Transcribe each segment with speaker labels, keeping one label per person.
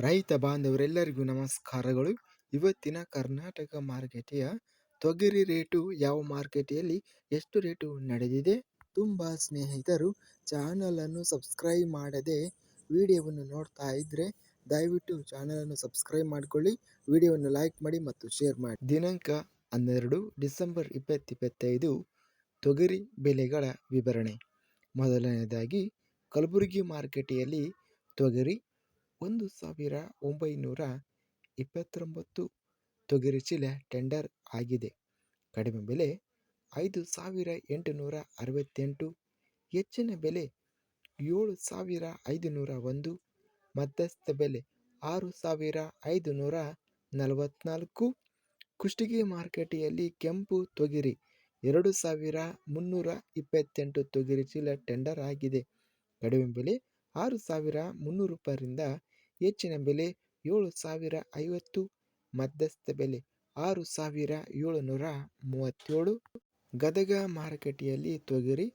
Speaker 1: ರೈತ ಬಾಂಧವರೆಲ್ಲರಿಗೂ ನಮಸ್ಕಾರಗಳು. ಇವತ್ತಿನ ಕರ್ನಾಟಕ ಮಾರುಕಟ್ಟೆಯ ತೊಗರಿ ರೇಟು ಯಾವ ಮಾರುಕಟ್ಟೆಯಲ್ಲಿ ಎಷ್ಟು ರೇಟು ನಡೆದಿದೆ? ತುಂಬ ಸ್ನೇಹಿತರು ಚಾನಲನ್ನು ಸಬ್ಸ್ಕ್ರೈಬ್ ಮಾಡದೆ ವಿಡಿಯೋವನ್ನು ನೋಡ್ತಾ ಇದ್ದರೆ ದಯವಿಟ್ಟು ಚಾನಲನ್ನು ಸಬ್ಸ್ಕ್ರೈಬ್ ಮಾಡಿಕೊಳ್ಳಿ, ವಿಡಿಯೋವನ್ನು ಲೈಕ್ ಮಾಡಿ ಮತ್ತು ಶೇರ್ ಮಾಡಿ. ದಿನಾಂಕ 12 ಡಿಸೆಂಬರ್ 2025 ತೊಗರಿ ಬೆಲೆಗಳ ವಿವರಣೆ. ಮೊದಲನೆಯದಾಗಿ ಕಲಬುರಗಿ ಮಾರುಕಟ್ಟೆಯಲ್ಲಿ ತೊಗರಿ 1929 ತೊಗರಿ ಚೀಲ ಟೆಂಡರ್ ಆಗಿದೆ. ಕಡಿಮೆ ಬೆಲೆ 5868, ಹೆಚ್ಚಿನ ಬೆಲೆ 7501, ಮಧ್ಯಸ್ಥ ಬೆಲೆ 6544. ಕುಷ್ಟಗಿ ಮಾರುಕಟ್ಟೆಯಲ್ಲಿ ಕೆಂಪು ತೊಗರಿ 2328 ತೊಗರಿ ಚೀಲ ಟೆಂಡರ್ ಆಗಿದೆ. ಕಡಿಮೆ ಬೆಲೆ 6300 ಹೆಚ್ಚಿನ ಬೆಲೆ 7050, ಮಧ್ಯಸ್ಥ ಬೆಲೆ 6737. ಗದಗ ಮಾರುಕಟ್ಟೆಯಲ್ಲಿ ತೊಗರಿ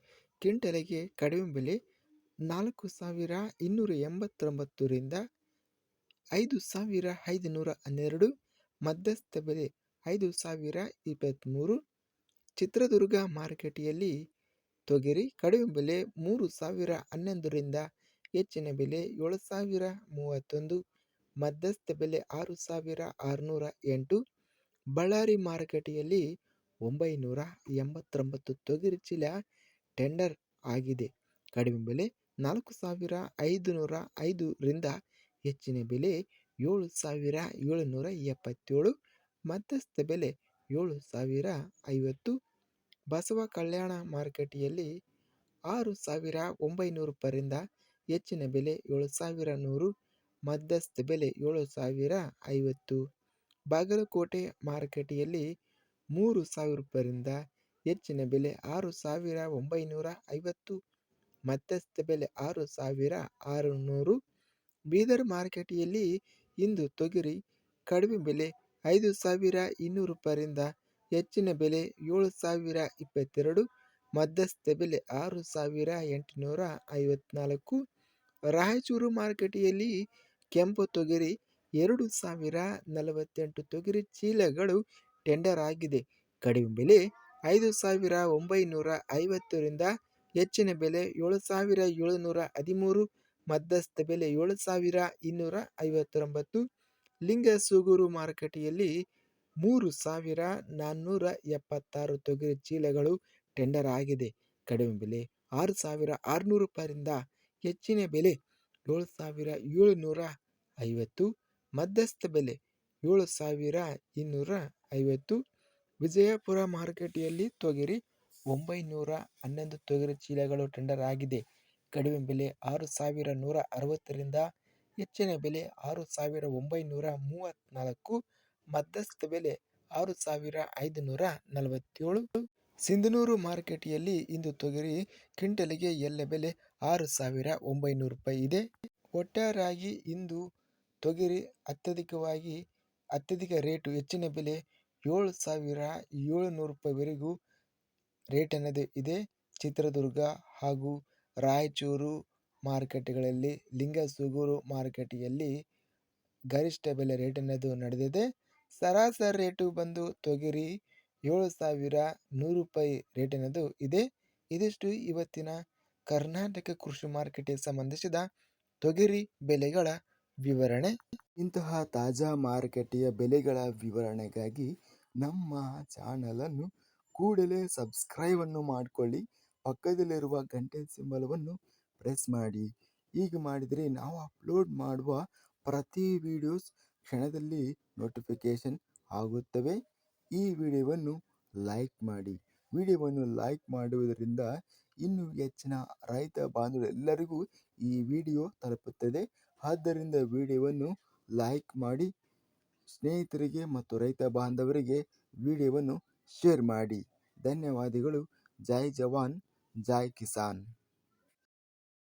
Speaker 1: ಕ್ವಿಂಟಲಿಗೆ ಕಡಿಮೆ ಬೆಲೆ 4289 5512, ಮಧ್ಯಸ್ಥ ಬೆಲೆ 5023. ಚಿತ್ರದುರ್ಗ ಮಾರುಕಟ್ಟೆಯಲ್ಲಿ ತೊಗರಿ ಕಡಿಮೆ ಬೆಲೆ 3011, ಹೆಚ್ಚಿನ ಬೆಲೆ 7031, ಮಧ್ಯಸ್ಥ ಬೆಲೆ 6608. ಬಳ್ಳಾರಿ ಮಾರುಕಟ್ಟೆಯಲ್ಲಿ 989 ತೊಗರಿ ಚೀಲ ಟೆಂಡರ್ ಆಗಿದೆ. ಕಡಿಮೆ ಬೆಲೆ 4505, ಹೆಚ್ಚಿನ ಬೆಲೆ 7777, ಮಧ್ಯಸ್ಥ ಬೆಲೆ 7050. ಬಸವ ಕಲ್ಯಾಣ ಮಾರುಕಟ್ಟೆಯಲ್ಲಿ 6900, ಹೆಚ್ಚಿನ ಬೆಲೆ 7100, ಮಧ್ಯಸ್ಥ ಬೆಲೆ 7050. ಬಾಗಲಕೋಟೆ ಮಾರುಕಟ್ಟೆಯಲ್ಲಿ 3000, ಹೆಚ್ಚಿನ ಬೆಲೆ 6950, ಮಧ್ಯಸ್ಥ ಬೆಲೆ 6600. ಬೀದರ್ ಮಾರುಕಟ್ಟೆಯಲ್ಲಿ ಇಂದು ತೊಗರಿ ಕಡಿಮೆ ಬೆಲೆ 5200, ಹೆಚ್ಚಿನ ಬೆಲೆ 7022, ಮಧ್ಯಸ್ಥ ಬೆಲೆ 6854. ರಾಯಚೂರು ಮಾರುಕಟ್ಟೆಯಲ್ಲಿ ಕೆಂಪು ತೊಗರಿ 2048 ತೊಗರಿ ಚೀಲಗಳು ಟೆಂಡರ್ ಆಗಿದೆ. ಕಡಿಮೆ ಬೆಲೆ 5950, ಹೆಚ್ಚಿನ ಬೆಲೆ 7713, ಮಧ್ಯಸ್ಥ ಬೆಲೆ 7259. ಲಿಂಗಸೂಗೂರು ಮಾರುಕಟ್ಟೆಯಲ್ಲಿ 3476 ತೊಗರಿ ಚೀಲಗಳು ಟೆಂಡರ್ ಆಗಿದೆ. ಕಡಿಮೆ ಬೆಲೆ 6600, ಹೆಚ್ಚಿನ ಬೆಲೆ 7750, ಮಧ್ಯಸ್ಥ ಬೆಲೆ 7250. ವಿಜಯಪುರ ಮಾರುಕಟ್ಟೆಯಲ್ಲಿ ತೊಗರಿ 911 ತೊಗರಿ ಚೀಲಗಳು ಟೆಂಡರ್ ಆಗಿದೆ. ಕಡಿಮೆ ಬೆಲೆ 6160, ಹೆಚ್ಚಿನ ಬೆಲೆ 6934, ಮಧ್ಯಸ್ಥ ಬೆಲೆ 6547. ಸಿಂಧನೂರು ಮಾರುಕಟ್ಟೆಯಲ್ಲಿ ಇಂದು ತೊಗರಿ ಕ್ವಿಂಟಲಿಗೆ ಎಲ್ಲ ಬೆಲೆ 6900 ಇದೆ. ಒಟ್ಟಾರೆಯಾಗಿ ಇಂದು ತೊಗರಿ ಅತ್ಯಧಿಕ ರೇಟು, ಹೆಚ್ಚಿನ ಬೆಲೆ 7700 ರೇಟ್ ಅನ್ನೋದು ಇದೆ. ಚಿತ್ರದುರ್ಗ ಹಾಗೂ ರಾಯಚೂರು ಮಾರುಕಟ್ಟೆಗಳಲ್ಲಿ, ಲಿಂಗಸೂಗೂರು ಮಾರುಕಟ್ಟೆಯಲ್ಲಿ ಗರಿಷ್ಠ ಬೆಲೆ ರೇಟ್ ಅನ್ನೋದು ನಡೆದಿದೆ. ಸರಾಸರಿ ರೇಟು ಬಂದು ತೊಗರಿ 7100 ರೇಟ್ ಅನ್ನೋದು ಇದೆ. ಇದಿಷ್ಟು ಇವತ್ತಿನ ಕರ್ನಾಟಕ ಕೃಷಿ ಮಾರುಕಟ್ಟೆಗೆ ಸಂಬಂಧಿಸಿದ ತೊಗರಿ ಬೆಲೆಗಳ ವಿವರಣೆ. ಇಂತಹ ತಾಜಾ ಮಾರುಕಟ್ಟೆಯ ಬೆಲೆಗಳ ವಿವರಣೆಗಾಗಿ ನಮ್ಮ ಚಾನಲನ್ನು ಕೂಡಲೇ ಸಬ್ಸ್ಕ್ರೈಬ್ ಅನ್ನು ಮಾಡಿಕೊಳ್ಳಿ, ಪಕ್ಕದಲ್ಲಿರುವ ಗಂಟೆ ಸಿಂಬಲವನ್ನು ಪ್ರೆಸ್ ಮಾಡಿ. ಹೀಗೆ ಮಾಡಿದರೆ ನಾವು ಅಪ್ಲೋಡ್ ಮಾಡುವ ಪ್ರತಿ ವಿಡಿಯೋಸ್ ಕ್ಷಣದಲ್ಲಿ ನೋಟಿಫಿಕೇಶನ್ ಆಗುತ್ತವೆ. ಈ ವಿಡಿಯೋವನ್ನು ಲೈಕ್ ಮಾಡಿ. ವಿಡಿಯೋವನ್ನು ಲೈಕ್ ಮಾಡುವುದರಿಂದ ಇನ್ನೂ ಹೆಚ್ಚಿನ ರೈತ ಬಾಂಧವರೆಲ್ಲರಿಗೂ ಈ ವಿಡಿಯೋ ತಲುಪುತ್ತದೆ. ಆದ್ದರಿಂದ ವಿಡಿಯೋವನ್ನು ಲೈಕ್ ಮಾಡಿ, ಸ್ನೇಹಿತರಿಗೆ ಮತ್ತು ರೈತ ಬಾಂಧವರಿಗೆ ವಿಡಿಯೋವನ್ನು ಶೇರ್ ಮಾಡಿ. ಧನ್ಯವಾದಗಳು. ಜೈ ಜವಾನ್, ಜೈ ಕಿಸಾನ್.